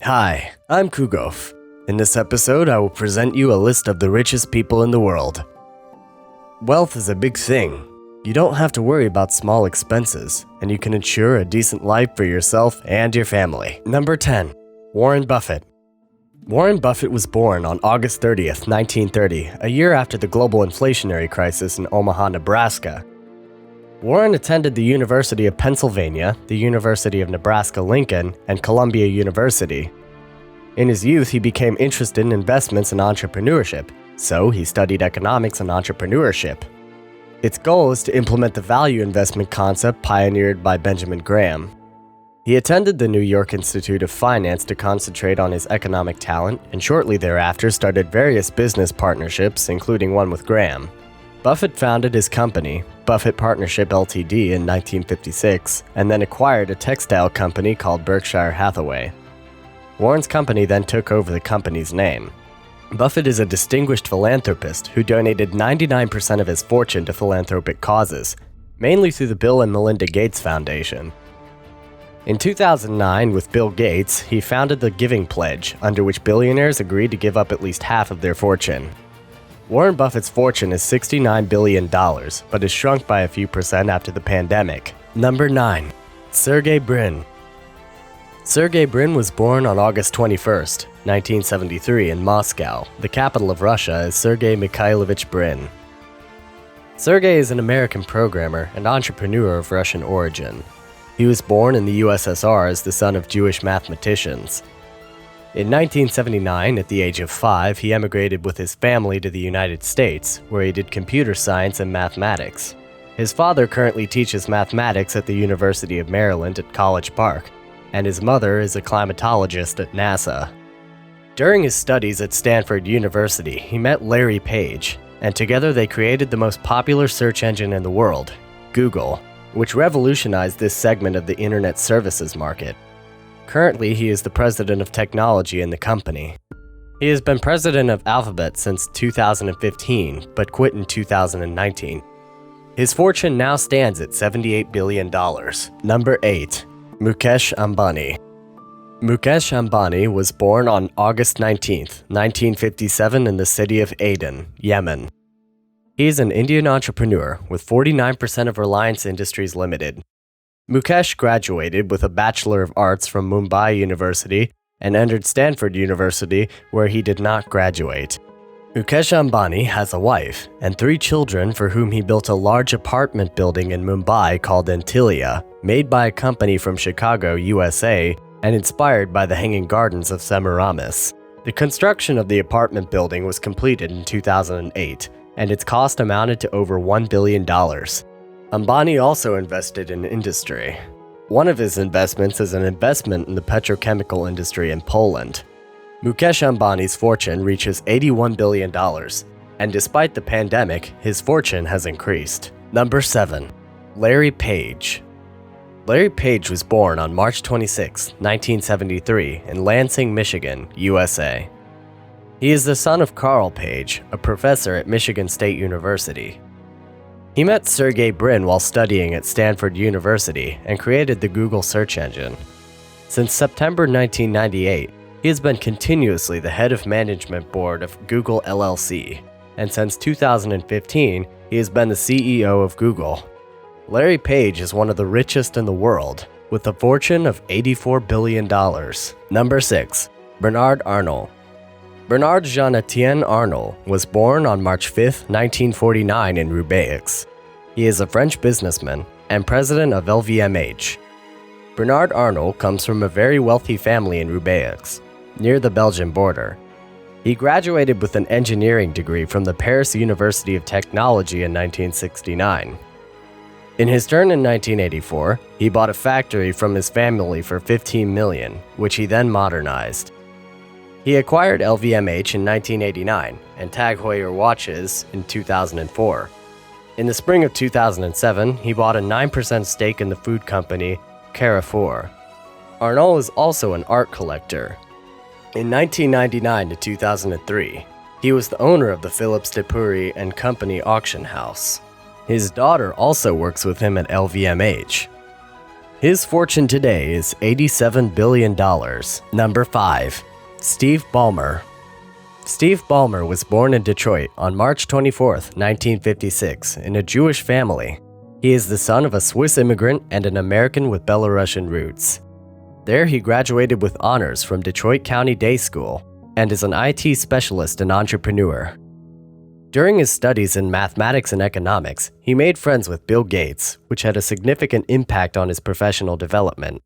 Hi, I'm Kugof. In this episode, I will present you a list of the richest people in the world. Wealth is a big thing. You don't have to worry about small expenses, and you can ensure a decent life for yourself and your family. Number 10. Warren Buffett. Warren Buffett was born on August 30th, 1930, a year after the global inflationary crisis in Omaha, Nebraska. Warren attended the University of Pennsylvania, the University of Nebraska-Lincoln, and Columbia University. In his youth, he became interested in investments and entrepreneurship, so he studied economics and entrepreneurship. Its goal is to implement the value investment concept pioneered by Benjamin Graham. He attended the New York Institute of Finance to concentrate on his economic talent, and shortly thereafter started various business partnerships, including one with Graham. Buffett founded his company, Buffett Partnership Ltd. In 1956, and then acquired a textile company called Berkshire Hathaway. Warren's company then took over the company's name. Buffett is a distinguished philanthropist who donated 99% of his fortune to philanthropic causes, mainly through the Bill and Melinda Gates Foundation. In 2009, with Bill Gates, he founded the Giving Pledge, under which billionaires agreed to give up at least half of their fortune. Warren Buffett's fortune is $69 billion, but has shrunk by a few percent after the pandemic. Number 9. Sergey Brin. Sergey Brin was born on August 21st, 1973 in Moscow. The capital of Russia is Sergey Mikhailovich Brin. Sergey is an American programmer and entrepreneur of Russian origin. He was born in the USSR as the son of Jewish mathematicians. In 1979, at the age of 5, he emigrated with his family to the United States, where he did computer science and mathematics. His father currently teaches mathematics at the University of Maryland at College Park, and his mother is a climatologist at NASA. During his studies at Stanford University, he met Larry Page, and together they created the most popular search engine in the world, Google, which revolutionized this segment of the internet services market. Currently, he is the president of technology in the company. He has been president of Alphabet since 2015, but quit in 2019. His fortune now stands at $78 billion. Number 8. Mukesh Ambani. Mukesh Ambani was born on August 19, 1957 in the city of Aden, Yemen. He is an Indian entrepreneur with 49% of Reliance Industries Limited. Mukesh graduated with a Bachelor of Arts from Mumbai University and entered Stanford University, where he did not graduate. Mukesh Ambani has a wife and 3 children for whom he built a large apartment building in Mumbai called Antilia, made by a company from Chicago, USA, and inspired by the Hanging Gardens of Semiramis. The construction of the apartment building was completed in 2008, and its cost amounted to over $1 billion. Ambani also invested in industry. One of his investments is an investment in the petrochemical industry in Poland. Mukesh Ambani's fortune reaches $81 billion, and despite the pandemic, his fortune has increased. Number 7. Larry Page. Larry Page was born on March 26, 1973, in Lansing, Michigan, USA. He is the son of Carl Page, a professor at Michigan State University. He met Sergey Brin while studying at Stanford University and created the Google search engine. Since September 1998, he has been continuously the head of management board of Google LLC, and since 2015, he has been the CEO of Google. Larry Page is one of the richest in the world, with a fortune of $84 billion. Number 6. Bernard Arnault. Bernard Jean-Etienne Arnault was born on March 5, 1949 in Roubaix. He is a French businessman and president of LVMH. Bernard Arnault comes from a very wealthy family in Roubaix, near the Belgian border. He graduated with an engineering degree from the Paris University of Technology in 1969. In his turn in 1984, he bought a factory from his family for $15 million, which he then modernized. He acquired LVMH in 1989 and Tag Heuer watches in 2004. In the spring of 2007, he bought a 9% stake in the food company Carrefour. Arnault is also an art collector. In 1999 to 2003, he was the owner of the Philips Depury and Company auction house. His daughter also works with him at LVMH. His fortune today is $87 billion. Number 5. Steve Ballmer. Steve Ballmer was born in Detroit on March 24, 1956, in a Jewish family. He is the son of a Swiss immigrant and an American with Belarusian roots. There, he graduated with honors from Detroit County Day School and is an IT specialist and entrepreneur. During his studies in mathematics and economics, he made friends with Bill Gates, which had a significant impact on his professional development.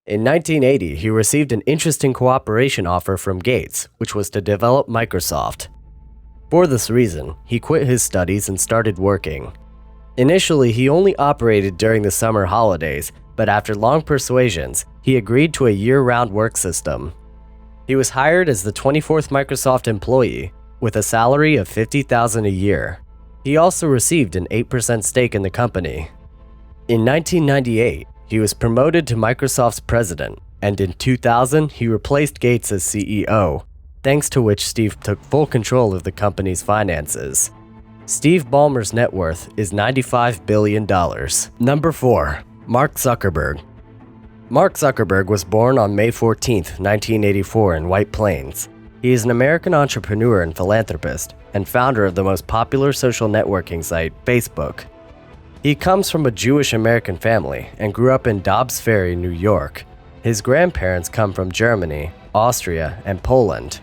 In 1980, he received an interesting cooperation offer from Gates, which was to develop Microsoft. For this reason, he quit his studies and started working. Initially, he only operated during the summer holidays, but after long persuasions, he agreed to a year-round work system. He was hired as the 24th Microsoft employee, with a salary of $50,000 a year. He also received an 8% stake in the company. In 1998, he was promoted to Microsoft's president, and in 2000, he replaced Gates as CEO, thanks to which Steve took full control of the company's finances. Steve Ballmer's net worth is $95 billion. Number 4. Mark Zuckerberg. Mark Zuckerberg was born on May 14, 1984 in White Plains. He is an American entrepreneur and philanthropist, and founder of the most popular social networking site, Facebook. He comes from a Jewish American family and grew up in Dobbs Ferry, New York. His grandparents come from Germany, Austria, and Poland.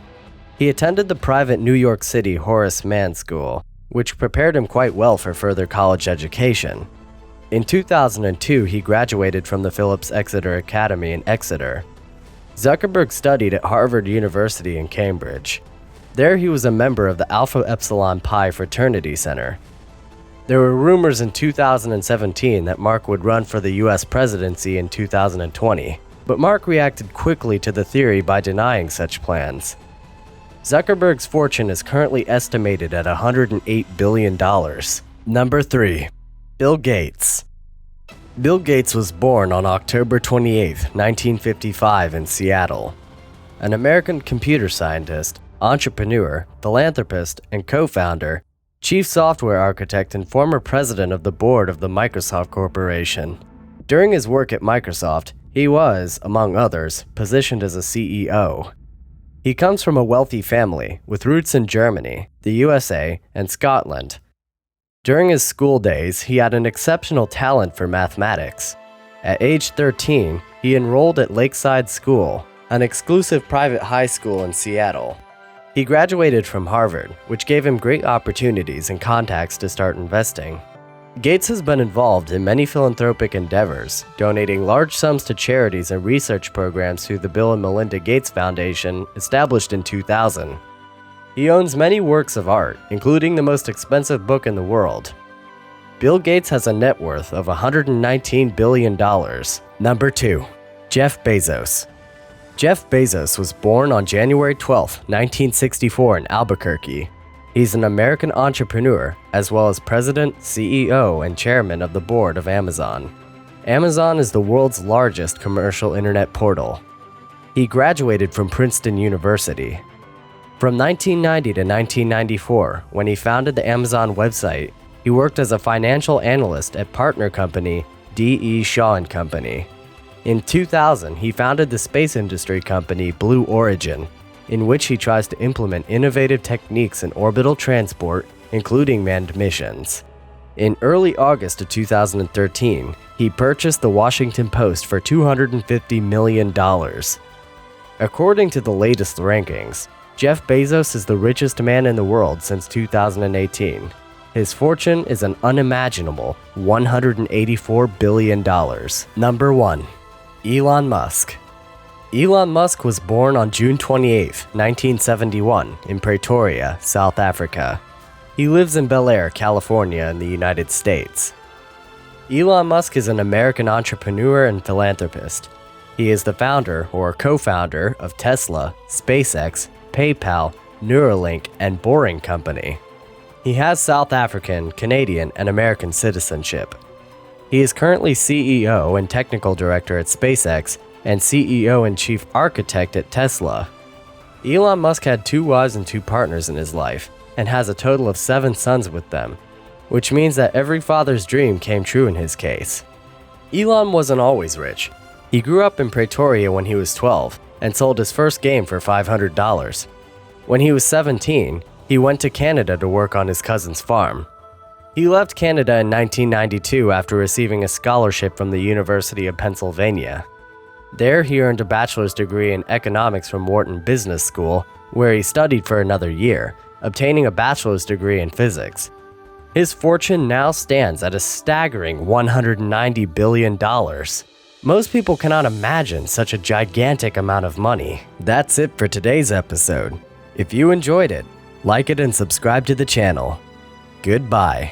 He attended the private New York City Horace Mann School, which prepared him quite well for further college education. In 2002, he graduated from the Phillips Exeter Academy in Exeter. Zuckerberg studied at Harvard University in Cambridge. There he was a member of the Alpha Epsilon Pi Fraternity Center. There were rumors in 2017 that Mark would run for the US presidency in 2020, but Mark reacted quickly to the theory by denying such plans. Zuckerberg's fortune is currently estimated at $108 billion. Number 3. Bill Gates. Bill Gates was born on October 28, 1955 in Seattle. An American computer scientist, entrepreneur, philanthropist, and co-founder, chief software architect and former president of the board of the Microsoft Corporation. During his work at Microsoft, he was, among others, positioned as a CEO. He comes from a wealthy family with roots in Germany, the USA, and Scotland. During his school days, he had an exceptional talent for mathematics. At age 13, he enrolled at Lakeside School, an exclusive private high school in Seattle. He graduated from Harvard, which gave him great opportunities and contacts to start investing. Gates has been involved in many philanthropic endeavors, donating large sums to charities and research programs through the Bill and Melinda Gates Foundation, established in 2000. He owns many works of art, including the most expensive book in the world. Bill Gates has a net worth of $119 billion. Number 2. Jeff Bezos. Jeff Bezos was born on January 12, 1964 in Albuquerque. He's an American entrepreneur, as well as president, CEO, and chairman of the board of Amazon. Amazon is the world's largest commercial internet portal. He graduated from Princeton University. From 1990 to 1994, when he founded the Amazon website, he worked as a financial analyst at partner company D.E. Shaw & Company. In 2000, he founded the space industry company Blue Origin, in which he tries to implement innovative techniques in orbital transport, including manned missions. In early August of 2013, he purchased the Washington Post for $250 million. According to the latest rankings, Jeff Bezos is the richest man in the world since 2018. His fortune is an unimaginable $184 billion. Number 1. Elon Musk. Elon Musk was born on June 28, 1971, in Pretoria, South Africa. He lives in Bel Air, California, in the United States. Elon Musk is an American entrepreneur and philanthropist. He is the founder or co-founder of Tesla, SpaceX, PayPal, Neuralink, and Boring Company. He has South African, Canadian, and American citizenship. He is currently CEO and technical director at SpaceX and CEO and chief architect at Tesla. Elon Musk had 2 wives and 2 partners in his life, and has a total of 7 sons with them, which means that every father's dream came true in his case. Elon wasn't always rich. He grew up in Pretoria when he was 12 and sold his first game for $500. When he was 17, he went to Canada to work on his cousin's farm. He left Canada in 1992 after receiving a scholarship from the University of Pennsylvania. There, he earned a bachelor's degree in economics from Wharton Business School, where he studied for another year, obtaining a bachelor's degree in physics. His fortune now stands at a staggering $190 billion. Most people cannot imagine such a gigantic amount of money. That's it for today's episode. If you enjoyed it, like it and subscribe to the channel. Goodbye.